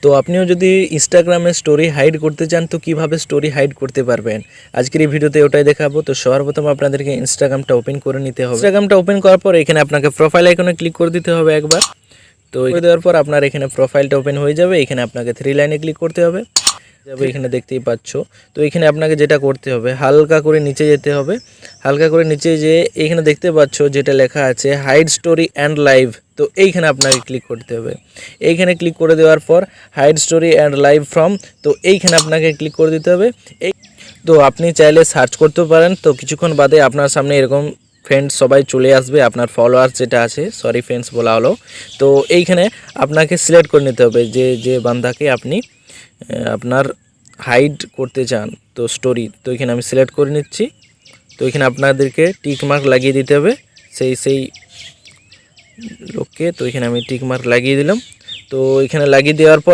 তো আপনিও যদি ইনস্টাগ্রামে স্টোরি হাইড করতে চান তো কিভাবে স্টোরি হাইড করতে পারবেন আজকের এই ভিডিওতে ওটাই দেখাবো। তো সর্বপ্রথম আপনাদেরকে ইনস্টাগ্রামটা ওপেন করে নিতে হবে। ইনস্টাগ্রামটা ওপেন করার পর এখানে আপনাকে প্রোফাইল আইকনে ক্লিক করে দিতে হবে একবার। তো করে দেওয়ার পর আপনার এখানে প্রোফাইলটা ওপেন হয়ে যাবে। এখানে আপনাকে 3 লাইনে ক্লিক করতে হবে। যাবে এখানে দেখতেই পাচ্ছ। তো এখানে আপনাকে যেটা করতে হবে হালকা করে নিচে যেতে হবে। হালকা করে নিচে যেয়ে এখানে দেখতে পাচ্ছ যেটা লেখা আছে হাইড স্টোরি অ্যান্ড লাইভ। তো এইখানে আপনাকে ক্লিক করতে হবে। এইখানে ক্লিক করে দেওয়ার পর hide story and live from, তো এইখানে আপনাকে ক্লিক করে দিতে হবে। তো আপনি চাইলে সার্চ করতে পারেন। তো কিছুক্ষণ বাদে আপনার সামনে এরকম ফ্রেন্ডস সবাই চলে আসবে, আপনার ফলোয়ার্স যেটা আছে, সরি ফ্রেন্ডস বলা হলো। তো এইখানে আপনাকে সিলেক্ট করে নিতে হবে যে বান্দাকে আপনি আপনার হাইড করতে চান তো স্টোরি। তো এখানে আমি সিলেক্ট করে নিচ্ছি। তো এখানে আপনাদেরকে টিক মার্ক লাগিয়ে দিতে হবে সেই লোককে। তো এখানে আমি টিক মার্ক লাগিয়ে দিলাম। তো এখানে লাগিয়ে দেওয়ার পর